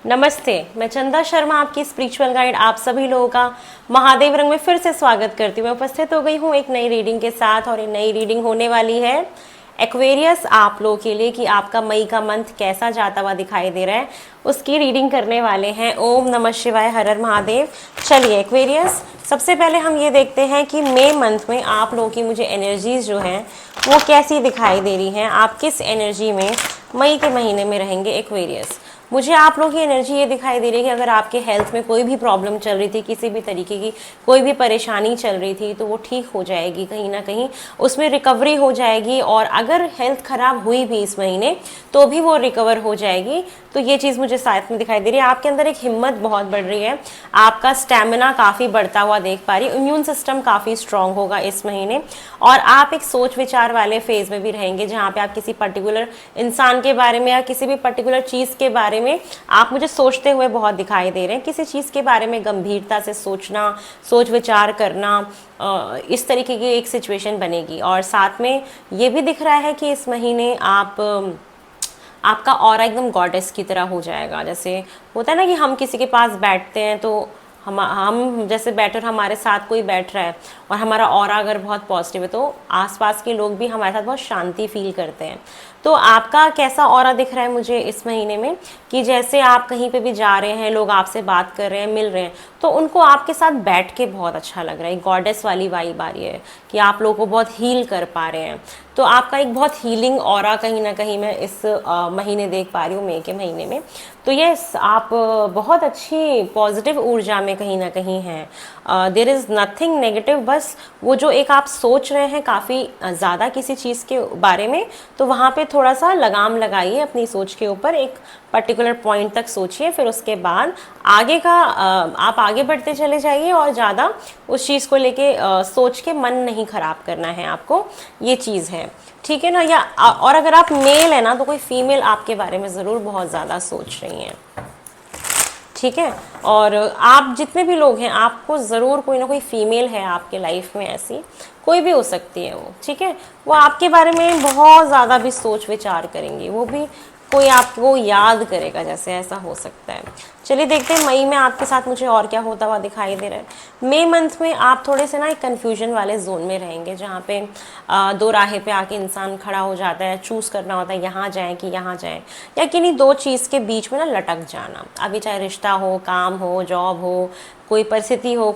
नमस्ते, मैं चंदा शर्मा आपकी स्पिरिचुअल गाइड आप सभी लोगों का महादेव रंग में फिर से स्वागत करती हूँ। मैं उपस्थित हो गई हूँ एक नई रीडिंग के साथ और ये नई रीडिंग होने वाली है एक्वेरियस आप लोगों के लिए कि आपका मई का मंथ कैसा जाता हुआ दिखाई दे रहा है, उसकी रीडिंग करने वाले हैं। ओम नमः शिवाय, हर हर महादेव। चलिए एक्वेरियस, सबसे पहले हम ये देखते हैं कि मई मंथ में आप लोगों की मुझे एनर्जीज जो हैं वो कैसी दिखाई दे रही हैं। आप किस एनर्जी में मई के महीने में रहेंगे एक्वेरियस। मुझे आप लोगों की एनर्जी ये दिखाई दे रही है कि अगर आपके हेल्थ में कोई भी प्रॉब्लम चल रही थी, किसी भी तरीके की कोई भी परेशानी चल रही थी, तो वो ठीक हो जाएगी, कहीं ना कहीं उसमें रिकवरी हो जाएगी। और अगर हेल्थ ख़राब हुई भी इस महीने तो भी वो रिकवर हो जाएगी। तो ये चीज़ मुझे साथ में दिखाई दे रही है। आपके अंदर एक हिम्मत बहुत बढ़ रही है, आपका स्टेमिना काफ़ी बढ़ता हुआ देख पा रही है, इम्यून सिस्टम काफ़ी स्ट्रांग होगा इस महीने। और आप एक सोच विचार वाले फेज में भी रहेंगे जहाँ पे आप किसी पर्टिकुलर इंसान के बारे में या किसी भी पर्टिकुलर चीज़ के बारे में आप मुझे सोचते हुए बहुत दिखाई दे रहे हैं। किसी चीज़ के बारे में गंभीरता से सोचना, सोच विचार करना, इस तरीके की एक सिचुएशन बनेगी। और साथ में ये भी दिख रहा है कि इस महीने आपका ऑरा एकदम गॉडेस की तरह हो जाएगा। जैसे होता है ना कि हम किसी के पास बैठते हैं तो हम जैसे बैठे और हमारे साथ कोई बैठ रहा है और हमारा ऑरा अगर बहुत पॉजिटिव है तो आसपास के लोग भी हमारे साथ बहुत शांति फील करते हैं। तो आपका कैसा ऑरा दिख रहा है मुझे इस महीने में कि जैसे आप कहीं पे भी जा रहे हैं, लोग आपसे बात कर रहे हैं, मिल रहे हैं, तो उनको आपके साथ बैठ के बहुत अच्छा लग रहा है। गॉडेस वाली वाइब आ रही है कि आप लोगों को बहुत हील कर पा रहे हैं। तो आपका एक बहुत हीलिंग ऑरा कहीं ना कहीं मैं इस महीने देख पा रही हूँ, मई के महीने में। तो यस, आप बहुत अच्छी पॉजिटिव ऊर्जा में कहीं ना कहीं हैं। देयर इज़ नथिंग नेगेटिव, बस वो जो एक आप सोच रहे हैं काफ़ी ज़्यादा किसी चीज़ के बारे में, तो वहाँ पे थोड़ा सा लगाम लगाइए अपनी सोच के ऊपर। एक पर्टिकुलर पॉइंट तक सोचिए, फिर उसके बाद आगे का आप आगे बढ़ते चले जाइए और ज़्यादा उस चीज़ को लेके सोच के मन नहीं ख़राब करना है आपको, ये चीज़ है, ठीक है ना। या और अगर आप मेल है ना तो कोई फीमेल आपके बारे में ज़रूर बहुत ज़्यादा सोच रही हैं, ठीक है। और आप जितने भी लोग हैं, आपको ज़रूर कोई ना कोई फीमेल है आपके लाइफ में, ऐसी कोई भी हो सकती है वो, ठीक है। वो आपके बारे में बहुत ज़्यादा भी सोच विचार करेंगी, वो भी कोई आपको याद करेगा, जैसे ऐसा हो सकता है। चलिए देखते हैं मई में आपके साथ मुझे और क्या होता हुआ दिखाई दे रहा है। मई मंथ में आप थोड़े से ना एक कन्फ्यूजन वाले जोन में रहेंगे जहाँ पे दो राहें पे आके इंसान खड़ा हो जाता है, चूज़ करना होता है यहाँ जाए कि यहाँ जाए, या किन्हीं दो चीज़ के बीच में ना लटक जाना। अभी चाहे रिश्ता हो, काम हो, जॉब हो, कोई परिस्थिति हो,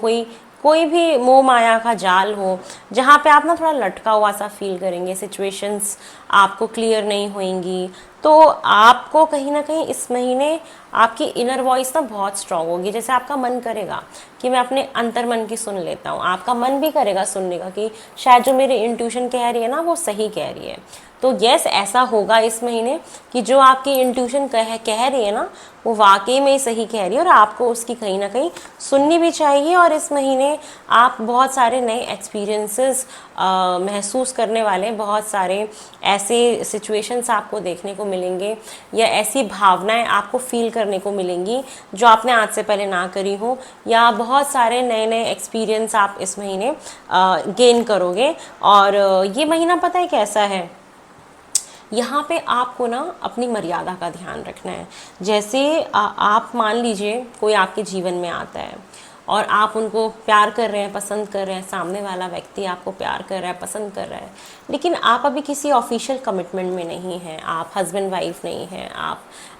कोई भी मोह माया का जाल हो, जहाँ पे आप ना थोड़ा लटका हुआ सा फील करेंगे, सिचुएशंस आपको क्लियर नहीं होंगी। तो आपको कहीं ना कहीं इस महीने आपकी इनर वॉइस ना बहुत स्ट्रांग होगी। जैसे आपका मन करेगा कि मैं अपने अंतर मन की सुन लेता हूँ, आपका मन भी करेगा सुनने का कि शायद जो मेरी इंट्यूशन कह रही है ना वो सही कह रही है। तो यस, ऐसा होगा इस महीने कि जो आपकी इंट्यूशन कह रही है ना वो वाकई में सही कह रही है और आपको उसकी कहीं ना कहीं सुननी भी चाहिए। और इस महीने आप बहुत सारे नए एक्सपीरियंसेस महसूस करने वाले हैं, बहुत सारे ऐसे सिचुएशंस आपको देखने को मिलेंगे या ऐसी भावनाएं आपको फील करने को मिलेंगी जो आपने आज से पहले ना करी हो, या बहुत सारे नए नए एक्सपीरियंस आप इस महीने गेन करोगे। और ये महीना पता है कैसा है, यहाँ पे आपको ना अपनी मर्यादा का ध्यान रखना है। जैसे आप मान लीजिए कोई आपके जीवन में आता है और आप उनको प्यार कर रहे हैं, पसंद कर रहे हैं, सामने वाला व्यक्ति आपको प्यार कर रहा है, पसंद कर रहा है, लेकिन आप अभी किसी ऑफिशियल कमिटमेंट में नहीं हैं, आप हस्बैंड वाइफ नहीं हैं,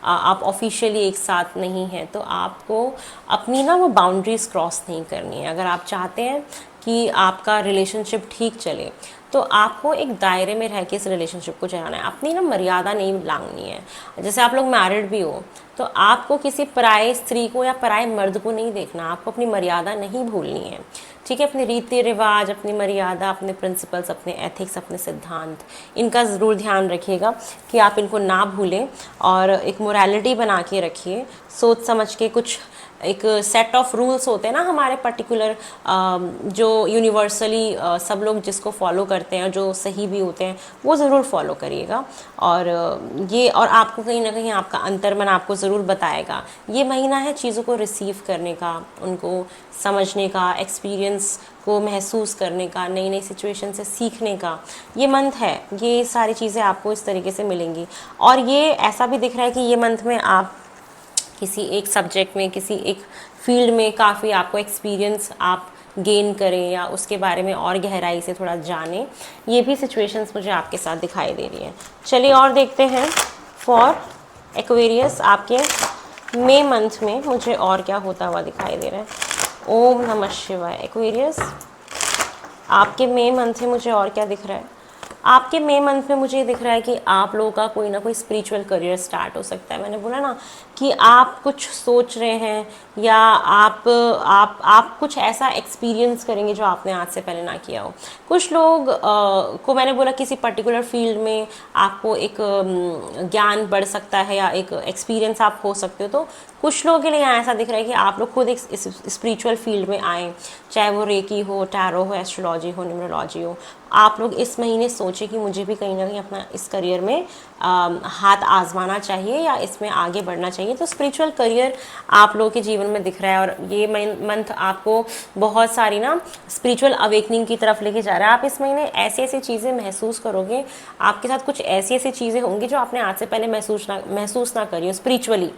आप ऑफिशियली एक साथ नहीं हैं, तो आपको अपनी ना वो बाउंड्रीज क्रॉस नहीं करनी है। अगर आप चाहते हैं कि आपका रिलेशनशिप ठीक चले तो आपको एक दायरे में रह के इस रिलेशनशिप को चलाना है, अपनी ना मर्यादा नहीं लांघनी है। जैसे आप लोग मैरिड भी हो तो आपको किसी पराये स्त्री को या पराये मर्द को नहीं देखना, आपको अपनी मर्यादा नहीं भूलनी है, ठीक है। अपने रीति रिवाज, अपनी मर्यादा, अपने प्रिंसिपल्स, अपने एथिक्स, अपने सिद्धांत, इनका ज़रूर ध्यान रखिएगा कि आप इनको ना भूलें और एक मोरालिटी बना के रखिए। सोच समझ के कुछ एक सेट ऑफ रूल्स होते हैं ना हमारे पर्टिकुलर, जो यूनिवर्सली सब लोग जिसको फॉलो करते हैं, जो सही भी होते हैं, वो ज़रूर फॉलो करिएगा। और ये और आपको कहीं ना कहीं आपका अंतर्मन आपको ज़रूर बताएगा। ये महीना है चीज़ों को रिसीव करने का, उनको समझने का, एक्सपीरियंस को महसूस करने का, नई नई सिचुएशन से सीखने का ये मंथ है। ये सारी चीज़ें आपको इस तरीके से मिलेंगी। और ये ऐसा भी दिख रहा है कि ये मंथ में आप किसी एक सब्जेक्ट में, किसी एक फील्ड में काफ़ी आपको एक्सपीरियंस आप गेन करें या उसके बारे में और गहराई से थोड़ा जानें, ये भी सिचुएशंस मुझे आपके साथ दिखाई दे रही हैं। चलिए और देखते हैं फॉर एक्वेरियस आपके मई मंथ में मुझे और क्या होता हुआ दिखाई दे रहा है। ओम नमः शिवाय। एक्वेरियस आपके मई मंथ में मुझे और क्या दिख रहा है? आपके मई मंथ में मुझे दिख रहा है कि आप लोगों का कोई ना कोई स्पिरिचुअल करियर स्टार्ट हो सकता है। मैंने बोला ना कि आप कुछ सोच रहे हैं या आप कुछ ऐसा एक्सपीरियंस करेंगे जो आपने आज से पहले ना किया हो। कुछ लोग को मैंने बोला किसी पर्टिकुलर फील्ड में आपको एक ज्ञान बढ़ सकता है या एक एक्सपीरियंस आप हो सकते हो। तो कुछ लोगों के लिए यहाँ ऐसा दिख रहा है कि आप लोग खुद एक स्पिरिचुअल फील्ड में आएँ, चाहे वो रेकी हो, टैरो हो, एस्ट्रोलॉजी हो, न्यूमरोलॉजी हो। आप लोग इस महीने सोचें कि मुझे भी कहीं ना कहीं अपना इस करियर में हाथ आजमाना चाहिए या इसमें आगे बढ़ना चाहिए। तो स्पिरिचुअल करियर आप लोगों के जीवन में दिख रहा है और ये मंथ आपको बहुत सारी ना स्पिरिचुअल अवेकनिंग की तरफ लेके जा रहा है। आप इस महीने ऐसी ऐसी चीज़ें महसूस करोगे, आपके साथ कुछ ऐसी ऐसी चीज़ें होंगी जो आपने आज से पहले महसूस ना करी हो स्पिरिचुअली,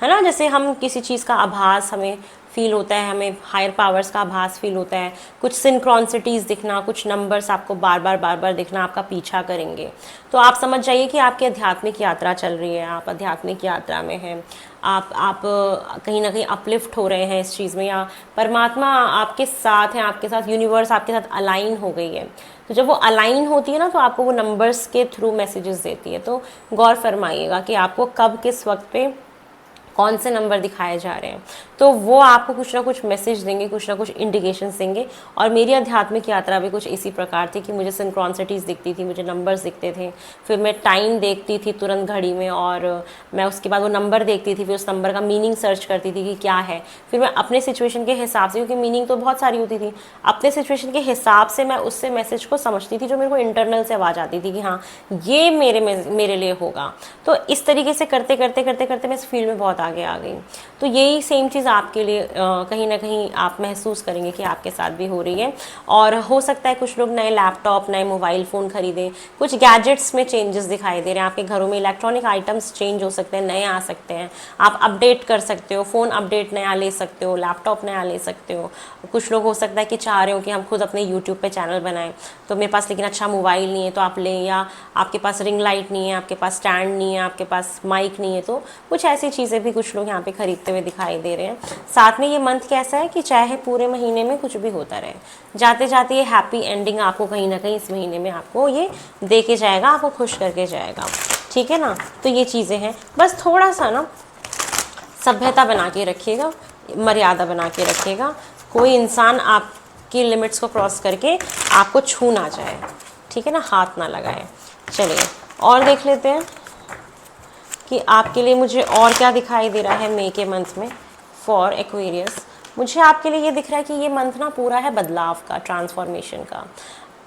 है ना। जैसे हम किसी चीज़ का आभास हमें फील होता है, हमें हायर पावर्स का आभास फील होता है, कुछ सिंक्रोनिसिटीज़ दिखना, कुछ नंबर्स आपको बार बार दिखना आपका पीछा करेंगे। तो आप समझ जाइए कि आपकी आध्यात्मिक यात्रा चल रही है, आप आध्यात्मिक यात्रा में हैं, आप कहीं ना कहीं अपलिफ्ट हो रहे हैं इस चीज़ में, या परमात्मा आपके साथ हैं, आपके साथ यूनिवर्स आपके साथ अलाइन हो गई है। तो जब वो अलाइन होती है ना तो आपको वो नंबर्स के थ्रू मैसेजेस देती है। तो गौर फरमाइएगा कि आपको कब किस वक्त पे कौन से नंबर दिखाए जा रहे हैं, तो वो आपको कुछ ना कुछ मैसेज देंगे, कुछ ना कुछ इंडिकेशंस देंगे। और मेरी आध्यात्मिक यात्रा भी कुछ इसी प्रकार थी कि मुझे सिंक्रोनिसिटीज़ दिखती थी, मुझे नंबर्स दिखते थे, फिर मैं टाइम देखती थी तुरंत घड़ी में और मैं उसके बाद वो नंबर देखती थी, फिर उस नंबर का मीनिंग सर्च करती थी कि क्या है। फिर मैं अपने सिचुएशन के हिसाब से, क्योंकि मीनिंग तो बहुत सारी होती थी, अपने सिचुएशन के हिसाब से मैं उससे मैसेज को समझती थी जो मेरे को इंटरनल से आवाज़ आती थी कि हाँ ये मेरे लिए होगा। तो इस तरीके से करते करते करते करते मैं इस फील्ड में बहुत आगे आ गई। तो यही सेम चीज़ आपके लिए कहीं ना कहीं आप महसूस करेंगे कि आपके साथ भी हो रही है। और हो सकता है कुछ लोग नए लैपटॉप, नए मोबाइल फ़ोन खरीदें, कुछ गैजेट्स में चेंजेस दिखाई दे रहे हैं, आपके घरों में इलेक्ट्रॉनिक आइटम्स चेंज हो सकते हैं, नए आ सकते हैं, आप अपडेट कर सकते हो, फ़ोन अपडेट नया ले सकते हो, लैपटॉप नया ले सकते हो। कुछ लोग हो सकता है कि चाह रहे हो कि हम खुद अपने यूट्यूब पे चैनल बनाएं, तो मेरे पास लेकिन अच्छा मोबाइल नहीं है तो आप लें, या आपके पास रिंग लाइट नहीं है, आपके पास स्टैंड नहीं है, आपके पास माइक नहीं है, तो कुछ ऐसी चीज़ें भी कुछ लोग यहाँ पे खरीदते हुए दिखाई दे रहे हैं। साथ में ये मंथ कैसा है कि चाहे पूरे महीने में कुछ भी होता रहे, जाते जाते ये हैप्पी एंडिंग आपको कहीं ना कहीं इस महीने में आपको ये दे के जाएगा, आपको खुश करके जाएगा, ठीक है ना। तो ये चीज़ें हैं, बस थोड़ा सा ना सभ्यता बना के रखिएगा, मर्यादा बना के रखिएगा, कोई इंसान आपकी लिमिट्स को क्रॉस करके आपको छू ना जाए, ठीक है ना, हाथ ना लगाए। चलिए और देख लेते हैं कि आपके लिए मुझे और क्या दिखाई दे रहा है मई के मंथ में फॉर एक्वेरियस। मुझे आपके लिए ये दिख रहा है कि ये मंथ ना पूरा है बदलाव का, ट्रांसफॉर्मेशन का,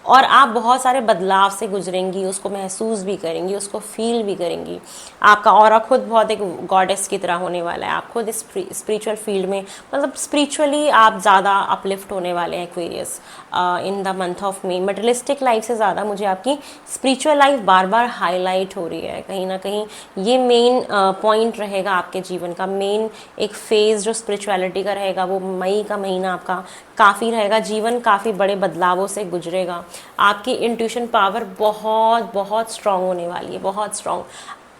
और आप बहुत सारे बदलाव से गुजरेंगी, उसको महसूस भी करेंगी, उसको फील भी करेंगी। आपका ऑरा खुद बहुत एक गॉडेस की तरह होने वाला है, आप खुद स्पिरिचुअल फील्ड में, मतलब स्पिरिचुअली आप ज़्यादा अपलिफ्ट होने वाले हैं Aquarius in the month of May. Materialistic life से ज़्यादा मुझे आपकी स्पिरिचुअल लाइफ बार बार हाईलाइट हो रही है। कहीं ना कहीं ये मेन पॉइंट रहेगा आपके जीवन का, मेन एक फेज़ जो स्पिरिचुअलिटी का रहेगा, वो मई का महीना आपका काफ़ी रहेगा। जीवन काफ़ी बड़े बदलावों से गुजरेगा, आपकी इंट्यूशन पावर बहुत बहुत स्ट्रांग होने वाली है, बहुत स्ट्रांग।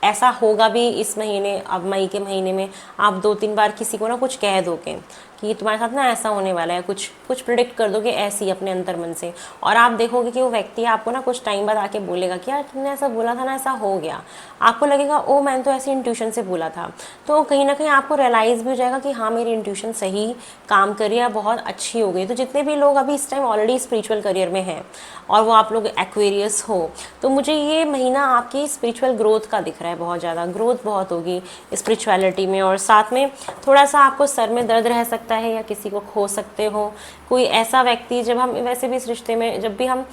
ऐसा होगा भी इस महीने, अब मई के महीने में आप 2-3 बार किसी को ना कुछ कह दोगे कि तुम्हारे साथ ना ऐसा होने वाला है, कुछ प्रिडिक्ट कर दोगे ऐसी अपने अंतर मन से, और आप देखोगे कि वो व्यक्ति आपको ना कुछ टाइम बाद आके बोलेगा कि यार तुमने ऐसा बोला था ना, ऐसा हो गया। आपको लगेगा ओ मैंने तो ऐसी इंट्यूशन से बोला था। तो कहीं ना कहीं आपको रियलाइज़ भी हो जाएगा कि हाँ मेरी इंट्यूशन सही काम कर रही है, बहुत अच्छी हो गई। तो जितने भी लोग अभी इस टाइम ऑलरेडी स्पिरिचुअल करियर में हैं और वो आप लोग एक्वेरियस हो, तो मुझे ये महीना आपकी स्पिरिचुअल ग्रोथ का दिख रहा है, बहुत ज़्यादा ग्रोथ बहुत होगी स्पिरिचुअलिटी में। और साथ में थोड़ा सा आपको सर में दर्द रह सकता है या किसी को खो सकते हो, कोई ऐसा व्यक्ति। जब हम वैसे भी इस रिश्ते में, जब भी हम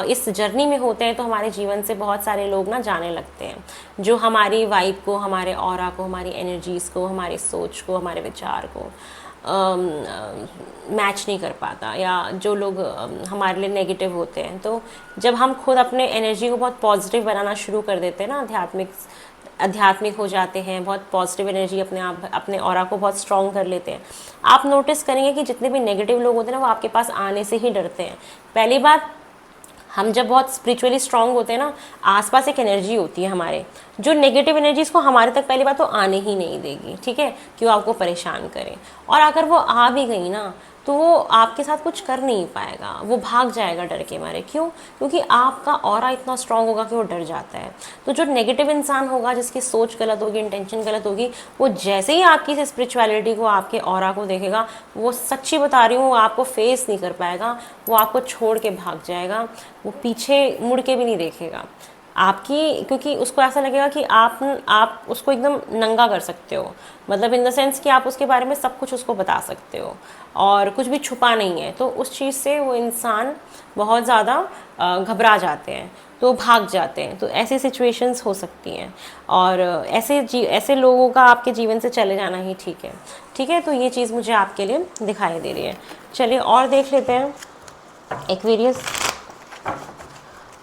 इस जर्नी में होते हैं तो हमारे जीवन से बहुत सारे लोग ना जाने लगते हैं, जो हमारी वाइब को, हमारे ऑरा को, हमारी एनर्जीज़ को, हमारी सोच को, हमारे विचार को मैच नहीं कर पाता, या जो लोग हमारे लिए नेगेटिव होते हैं। तो जब हम खुद अपने एनर्जी को बहुत पॉजिटिव बनाना शुरू कर देते हैं ना, आध्यात्मिक आध्यात्मिक हो जाते हैं, बहुत पॉजिटिव एनर्जी अपने ऑरा को बहुत स्ट्रॉन्ग कर लेते हैं। आप नोटिस करेंगे कि जितने भी नेगेटिव लोग होते हैं ना, वो आपके पास आने से ही डरते हैं। पहली बात, हम जब बहुत स्पिरिचुअली स्ट्रांग होते हैं ना, आसपास एक एनर्जी होती है हमारे, जो नेगेटिव एनर्जीज को हमारे तक पहली बात तो आने ही नहीं देगी, ठीक है, कि वो आपको परेशान करे। और अगर वो आ भी गई ना, तो वो आपके साथ कुछ कर नहीं पाएगा, वो भाग जाएगा डर के मारे। क्यों? क्योंकि आपका ऑरा इतना स्ट्रांग होगा कि वो डर जाता है। तो जो नेगेटिव इंसान होगा, जिसकी सोच गलत होगी, इंटेंशन गलत होगी, वो जैसे ही आपकी स्पिरिचुअलिटी को, आपके ऑरा को देखेगा, वो सच्ची बता रही हूँ, वो आपको फेस नहीं कर पाएगा, वो आपको छोड़ के भाग जाएगा, वो पीछे मुड़ के भी नहीं देखेगा आपकी, क्योंकि उसको ऐसा लगेगा कि आप उसको एकदम नंगा कर सकते हो, मतलब इन द सेंस कि आप उसके बारे में सब कुछ उसको बता सकते हो और कुछ भी छुपा नहीं है। तो उस चीज़ से वो इंसान बहुत ज़्यादा घबरा जाते हैं, तो भाग जाते हैं। तो ऐसी सिचुएशंस हो सकती हैं, और ऐसे लोगों का आपके जीवन से चले जाना ही ठीक है, ठीक है। तो ये चीज़ मुझे आपके लिए दिखाई दे रही है। चलिए और देख लेते हैं। एक्वेरियस,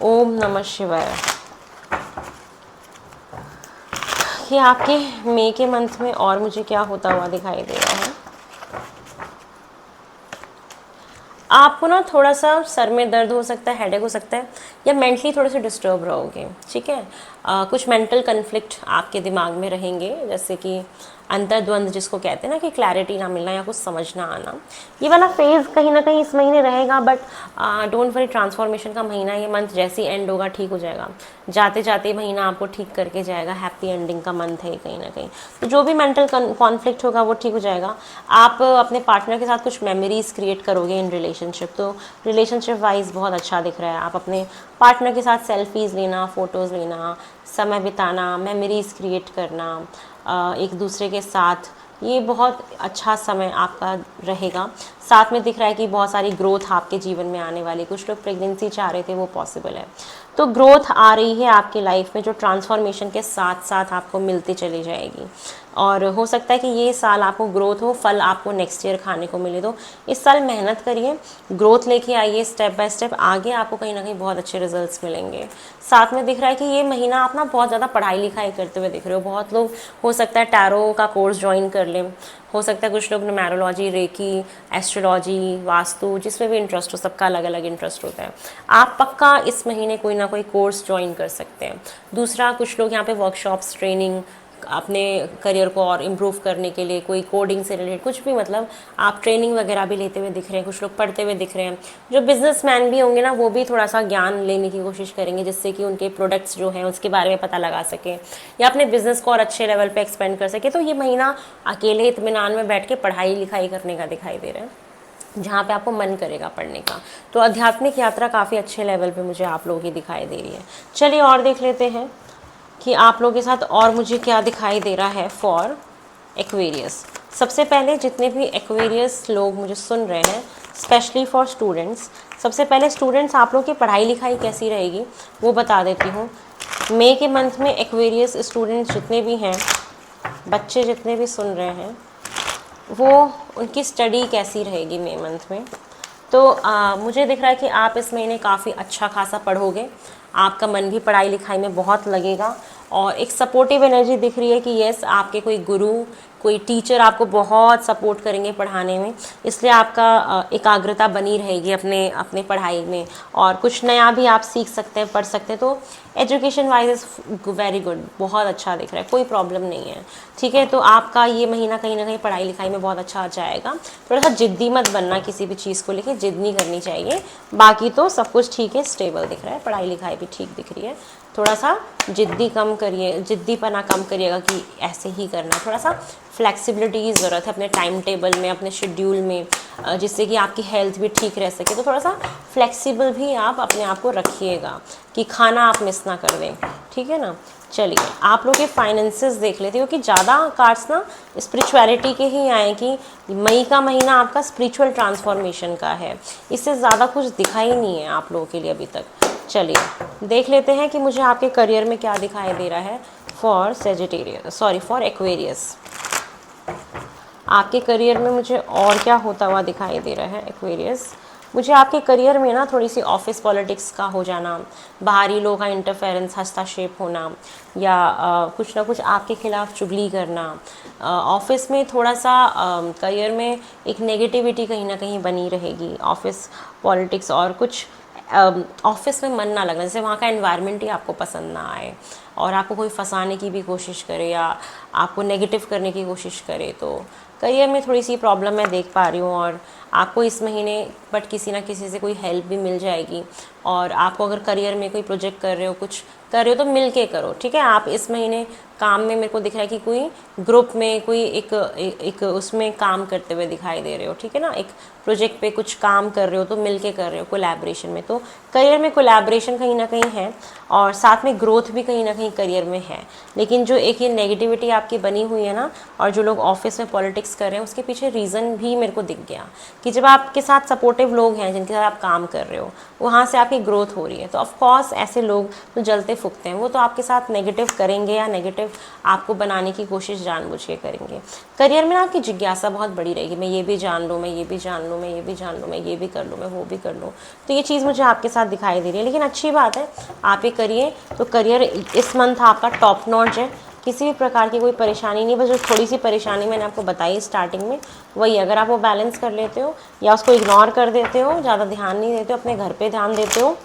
ओम नमः शिवाय। कि आपके मई के मंथ में और मुझे क्या होता हुआ दिखाई दे रहा है। आपको ना थोड़ा सा सर में दर्द हो सकता है, हेडेक हो सकता है, या मेंटली थोड़े से डिस्टर्ब रहोगे, ठीक है। कुछ मेंटल कन्फ्लिक्ट आपके दिमाग में रहेंगे, जैसे कि अंतर्द्वंद जिसको कहते हैं ना, कि क्लैरिटी ना मिलना या कुछ समझ ना आना। ये वाला फेज़ कहीं ना कहीं इस महीने रहेगा, बट डोंट वरी, ट्रांसफॉर्मेशन का महीना, ये मंथ जैसे ही एंड होगा ठीक हो जाएगा। जाते जाते महीना आपको ठीक करके जाएगा, हैप्पी एंडिंग का मंथ है कहीं ना कहीं। तो जो भी मेंटल कॉन्फ्लिक्ट होगा वो ठीक हो जाएगा। आप अपने पार्टनर के साथ कुछ मेमोरीज क्रिएट करोगे इन रिलेशनशिप, तो रिलेशनशिप वाइज बहुत अच्छा दिख रहा है। आप अपने पार्टनर के साथ सेल्फीज़ लेना, फ़ोटोज़ लेना, समय बिताना, मेमोरीज़ क्रिएट करना एक दूसरे के साथ, ये बहुत अच्छा समय आपका रहेगा। साथ में दिख रहा है कि बहुत सारी ग्रोथ आपके जीवन में आने वाली। कुछ लोग प्रेगनेंसी चाह रहे थे, वो पॉसिबल है। तो ग्रोथ आ रही है आपकी लाइफ में, जो ट्रांसफॉर्मेशन के साथ साथ आपको मिलती चली जाएगी। और हो सकता है कि ये साल आपको ग्रोथ हो, फल आपको नेक्स्ट ईयर खाने को मिले। तो इस साल मेहनत करिए, ग्रोथ लेके आइए, स्टेप बाय स्टेप आगे आपको कहीं ना कहीं बहुत अच्छे रिजल्ट्स मिलेंगे। साथ में दिख रहा है कि ये महीना आप ना बहुत ज़्यादा पढ़ाई लिखाई करते हुए दिख रहे हो। बहुत लोग हो सकता है टैरो का कोर्स ज्वाइन कर लें, हो सकता है कुछ लोग न्यूमेरोलॉजी, रेकी, एस्ट्रोलॉजी, वास्तु, जिसमें भी इंटरेस्ट हो, सबका अलग अलग इंटरेस्ट होता है। आप पक्का इस महीने कोई ना कोई कोर्स ज्वाइन कर सकते हैं। दूसरा, कुछ लोग यहाँ पे वर्कशॉप्स, ट्रेनिंग, अपने करियर को और इम्प्रूव करने के लिए कोई कोडिंग से रिलेटेड कुछ भी, मतलब आप ट्रेनिंग वगैरह भी लेते हुए दिख रहे हैं। कुछ लोग पढ़ते हुए दिख रहे हैं। जो बिजनेसमैन भी होंगे ना, वो भी थोड़ा सा ज्ञान लेने की कोशिश करेंगे, जिससे कि उनके प्रोडक्ट्स जो हैं उसके बारे में पता लगा सकें, या अपने बिजनेस को और अच्छे लेवल पे एक्सपेंड कर सके। तो ये महीना अकेले इत्मीनान में बैठ के पढ़ाई लिखाई करने का दिखाई दे रहा है, जहाँ पे आपको मन करेगा पढ़ने का। तो आध्यात्मिक यात्रा काफ़ी अच्छे लेवल पे मुझे आप लोगों की दिखाई दे रही है। चलिए और देख लेते हैं कि आप लोगों के साथ और मुझे क्या दिखाई दे रहा है फॉर एक्वेरियस। सबसे पहले जितने भी एक्वेरियस लोग मुझे सुन रहे हैं, स्पेशली फॉर स्टूडेंट्स, सबसे पहले स्टूडेंट्स, आप लोग की पढ़ाई लिखाई कैसी रहेगी वो बता देती हूँ। मई के मंथ में एक्वेरियस स्टूडेंट्स जितने भी हैं, बच्चे जितने भी सुन रहे हैं, वो उनकी स्टडी कैसी रहेगी मई मंथ में। तो मुझे दिख रहा है कि आप इस महीने काफ़ी अच्छा खासा पढ़ोगे, आपका मन भी पढ़ाई लिखाई में बहुत लगेगा, और एक सपोर्टिव एनर्जी दिख रही है कि यस, आपके कोई गुरु, कोई टीचर आपको बहुत सपोर्ट करेंगे पढ़ाने में, इसलिए आपका एकाग्रता बनी रहेगी अपने पढ़ाई में, और कुछ नया भी आप सीख सकते हैं, पढ़ सकते हैं। तो education wise is very good, बहुत अच्छा दिख रहा है, कोई प्रॉब्लम नहीं है, ठीक है। तो आपका ये महीना कहीं ना कहीं पढ़ाई लिखाई में बहुत अच्छा जाएगा। थोड़ा सा जिद्दी मत बनना, किसी भी चीज़ को लेकर जिद नहीं करनी चाहिए। बाकी तो सब कुछ ठीक है, स्टेबल दिख रहा है, पढ़ाई लिखाई भी ठीक दिख रही है। थोड़ा सा जिद्दीपना कम करिएगा कि ऐसे ही करना है। थोड़ा सा फ्लेक्सिबिलिटी की ज़रूरत है अपने टाइम टेबल में, अपने शेड्यूल में, जिससे कि आपकी हेल्थ भी ठीक रह सके। तो थोड़ा सा फ्लेक्सिबल भी आप अपने आप को रखिएगा कि खाना आप मिस ना कर दें, ठीक है ना। चलिए आप लोग के फाइनेंसेस देख लेते हो, क्योंकि ज़्यादा कार्ड्स ना स्पिरिचुअलिटी के ही आए कि मई का महीना आपका स्पिरिचुअल ट्रांसफॉर्मेशन का है। इससे ज़्यादा कुछ दिखा ही नहीं है आप लोगों के लिए अभी तक। चलिए देख लेते हैं कि मुझे आपके करियर में क्या दिखाई दे रहा है फॉर एक्वेरियस। आपके करियर में मुझे और क्या होता हुआ दिखाई दे रहा है एक्वेरियस। मुझे आपके करियर में ना थोड़ी सी ऑफिस पॉलिटिक्स का हो जाना, बाहरी लोगों का इंटरफेरेंस, हस्तक्षेप होना, या कुछ ना कुछ आपके खिलाफ चुगली करना, ऑफिस में थोड़ा सा करियर में एक नेगेटिविटी कहीं ना कहीं बनी रहेगी, ऑफिस पॉलिटिक्स, और कुछ ऑफिस में मन ना लगना, जैसे वहाँ का एनवायरनमेंट ही आपको पसंद ना आए और आपको कोई फंसाने की भी कोशिश करे या आपको नेगेटिव करने की कोशिश करे, तो करियर में थोड़ी सी प्रॉब्लम मैं देख पा रही हूँ। और आपको इस महीने बट किसी ना किसी से कोई हेल्प भी मिल जाएगी। और आपको अगर करियर में कोई प्रोजेक्ट कर रहे हो, कुछ कर रहे हो, तो मिल के करो, ठीक है। आप इस महीने काम में मेरे को दिख रहा है कि कोई ग्रुप में कोई एक उसमें काम करते हुए दिखाई दे रहे हो, ठीक है ना, एक प्रोजेक्ट पे कुछ काम कर रहे हो तो मिल के कर रहे हो कोलैबोरेशन में, तो करियर में कोलैबोरेशन कहीं ना कहीं है और साथ में ग्रोथ भी कहीं ना कहीं करियर में है। लेकिन जो एक ये नेगेटिविटी आपकी बनी हुई है ना, और जो लोग ऑफिस में पॉलिटिक्स कर रहे हैं, उसके पीछे रीज़न भी मेरे को दिख गया कि जब आपके साथ सपोर्टिव लोग हैं जिनके साथ आप काम कर रहे हो, वहाँ से आपकी ग्रोथ हो रही है, तो ऑफकोर्स ऐसे लोग जो जलते फूकते हैं वो तो आपके साथ नेगेटिव करेंगे या नेगेटिव आपको बनाने की कोशिश जानबूझ के करेंगे। करियर में आपकी जिज्ञासा बहुत बड़ी रहेगी, मैं ये भी जान लूँ, मैं ये भी जान लूँ, मैं ये भी जान लूँ, मैं ये भी कर लूँ, मैं वो भी कर लूँ, तो ये चीज़ मुझे आपके साथ दिखाई दे रही है। लेकिन अच्छी बात है, आप ये करिए तो करियर इस मंथ आपका टॉप नॉच है, किसी भी प्रकार की कोई परेशानी नहीं। बस जो थोड़ी सी परेशानी मैंने आपको बताई स्टार्टिंग में, वही अगर आप वो बैलेंस कर लेते हो या उसको इग्नोर कर देते हो, ज़्यादा ध्यान नहीं देते हो, अपने घर पे ध्यान देते हो,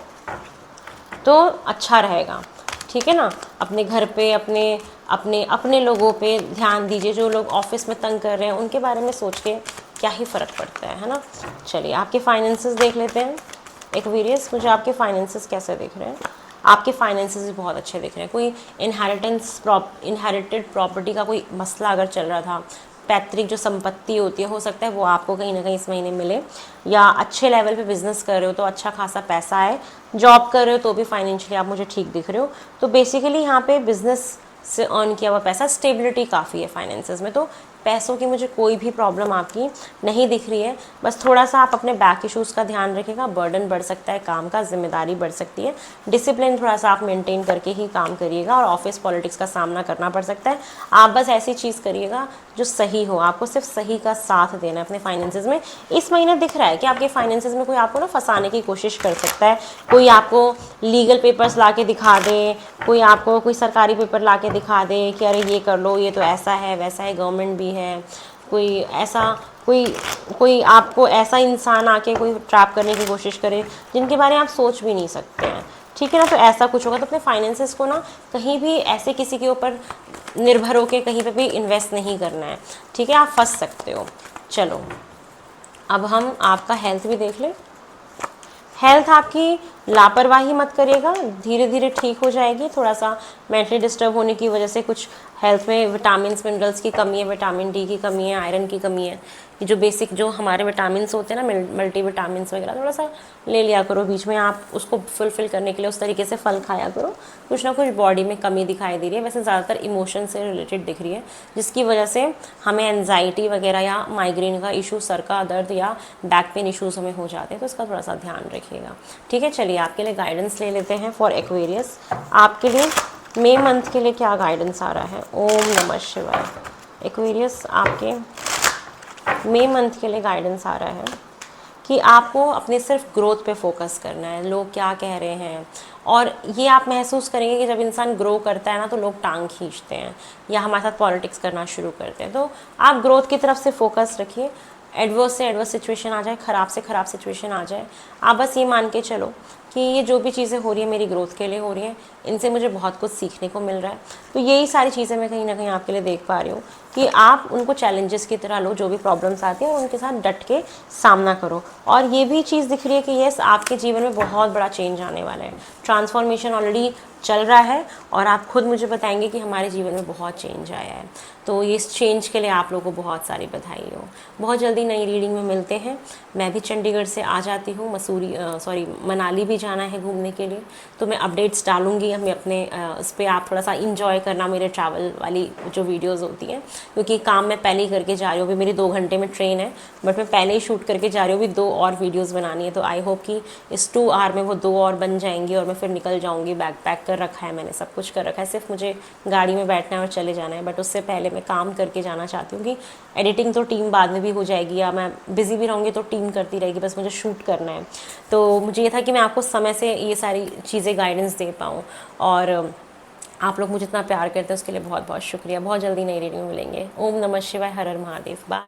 तो अच्छा रहेगा, ठीक है ना। अपने घर पे अपने अपने अपने लोगों पे ध्यान दीजिए, जो लोग ऑफिस में तंग कर रहे हैं उनके बारे में सोच के क्या ही फ़र्क पड़ता है ना। चलिए आपके फाइनेंसेस देख लेते हैं। एक्वेरियस, मुझे आपके फाइनेंसेस कैसे दिख रहे हैं? आपके फाइनेंसेस भी बहुत अच्छे दिख रहे हैं। कोई इनहेरिटेड प्रॉपर्टी का कोई मसला अगर चल रहा था, पैतृक जो संपत्ति होती है, हो सकता है वो आपको कहीं ना कहीं इस महीने मिले, या अच्छे लेवल पे बिजनेस कर रहे हो तो अच्छा खासा पैसा है, जॉब कर रहे हो तो भी फाइनेंशियली आप मुझे ठीक दिख रहे हो। तो बेसिकली यहाँ पे बिजनेस से अर्न किया हुआ पैसा, स्टेबिलिटी काफ़ी है फाइनेंसेस में, तो पैसों की मुझे कोई भी प्रॉब्लम आपकी नहीं दिख रही है। बस थोड़ा सा आप अपने बैक इश्यूज़ का ध्यान रखिएगा, बर्डन बढ़ सकता है काम का, जिम्मेदारी बढ़ सकती है, डिसिप्लिन थोड़ा सा आप मेंटेन करके ही काम करिएगा, और ऑफिस पॉलिटिक्स का सामना करना पड़ सकता है। आप बस ऐसी चीज़ करिएगा जो सही हो, आपको सिर्फ सही का साथ देना है अपने फाइनेंसेस में। इस महीने दिख रहा है कि आपके फाइनेंसेस में कोई आपको ना फंसाने की कोशिश कर सकता है, कोई आपको लीगल पेपर्स ला के दिखा दे, कोई आपको कोई सरकारी पेपर ला के दिखा दे कि अरे ये कर लो, ये तो ऐसा है वैसा है, गवर्नमेंट भी है, कोई ऐसा कोई आपको ऐसा इंसान आके कोई ट्रैप करने की कोशिश करे जिनके बारे में आप सोच भी नहीं सकते हैं, ठीक है ना। तो ऐसा कुछ होगा, तो अपने फाइनेंसेस को ना कहीं भी ऐसे किसी के ऊपर निर्भर होकर कहीं पे भी इन्वेस्ट नहीं करना है, ठीक है, आप फंस सकते हो। चलो अब हम आपका हेल्थ भी देख लें। हेल्थ आपकी लापरवाही मत करिएगा, धीरे धीरे ठीक हो जाएगी। थोड़ा सा मेंटली डिस्टर्ब होने की वजह से कुछ हेल्थ में विटामिन्स मिनरल्स की कमी है, विटामिन डी की कमी है, आयरन की कमी है, ये जो बेसिक जो हमारे विटामिन्स होते हैं ना, मल्टी विटामिन्स वगैरह, थोड़ा सा ले लिया करो बीच में। आप उसको फुलफिल करने के लिए उस तरीके से फल खाया करो। कुछ ना कुछ बॉडी में कमी दिखाई दे रही है, वैसे ज़्यादातर इमोशन से रिलेटेड दिख रही है, जिसकी वजह से हमें एनजाइटी वगैरह या माइग्रेन का इशू, सर का दर्द या बैक पेन इशूज़ हमें हो जाते हैं, तो इसका थोड़ा सा ध्यान रखिएगा, ठीक है। चलिए आपके लिए गाइडेंस ले लेते हैं फॉर एक्वेरियस। आपके लिए मई मंथ के लिए क्या गाइडेंस आ रहा है? ओम नमः शिवाय। एक्वेरियस, आपके मई मंथ के लिए गाइडेंस आ रहा है कि आपको अपने सिर्फ ग्रोथ पे फोकस करना है, लोग क्या कह रहे हैं। और ये आप महसूस करेंगे कि जब इंसान ग्रो करता है ना, तो लोग टांग खींचते हैं या हमारे साथ पॉलिटिक्स करना शुरू करते हैं। तो आप ग्रोथ की तरफ से फोकस रखिए। एडवर्स से एडवर्स सिचुएशन आ जाए, ख़राब से ख़राब सिचुएशन आ जाए, आप बस ये मान के चलो कि ये जो भी चीज़ें हो रही है मेरी ग्रोथ के लिए हो रही हैं, इनसे मुझे बहुत कुछ सीखने को मिल रहा है। तो यही सारी चीज़ें मैं कहीं ना कहीं आपके लिए देख पा रही हूँ कि आप उनको चैलेंजेस की तरह लो, जो भी प्रॉब्लम्स आती हैं उनके साथ डट के सामना करो। और ये भी चीज़ दिख रही है कि यस, आपके जीवन में बहुत बड़ा चेंज आने वाला है, ट्रांसफॉर्मेशन ऑलरेडी चल रहा है, और आप खुद मुझे बताएंगे कि हमारे जीवन में बहुत चेंज आया है। तो ये इस चेंज के लिए आप लोगों को बहुत सारी बधाई हो। बहुत जल्दी नई रीडिंग में मिलते हैं। मैं भी चंडीगढ़ से आ जाती हूँ, मनाली भी जाना है घूमने के लिए, तो मैं अपडेट्स डालूंगी। हमें अपने उस पर आप थोड़ा सा इंजॉय करना मेरे ट्रैवल वाली जो वीडियोज़ होती हैं, क्योंकि काम मैं पहले ही करके जा रही हूँ। अभी मेरी 2 घंटे में ट्रेन है, बट मैं पहले ही शूट करके जा रही हूँ। अभी 2 और वीडियोज़ बनानी है, तो आई होप कि इस 2 आवर में वो 2 और बन जाएंगी और मैं फिर निकल जाऊँगी। बैग पैक कर रखा है मैंने, सब कुछ कर रखा है, सिर्फ मुझे गाड़ी में बैठना है और चले जाना है। बट उससे पहले मैं काम करके जाना चाहती हूँ कि एडिटिंग तो टीम बाद में भी हो जाएगी, या मैं बिज़ी भी रहूँगी तो टीम करती रहेगी, बस मुझे शूट करना है। तो मुझे ये था कि मैं आपको समय से ये सारी चीज़ें गाइडेंस दे पाऊँ, और आप लोग मुझे इतना प्यार करते हैं उसके लिए बहुत बहुत शुक्रिया। बहुत जल्दी नई रीडिंग में मिलेंगे। ओम नमः शिवाय, हर हर महादेव। बाय।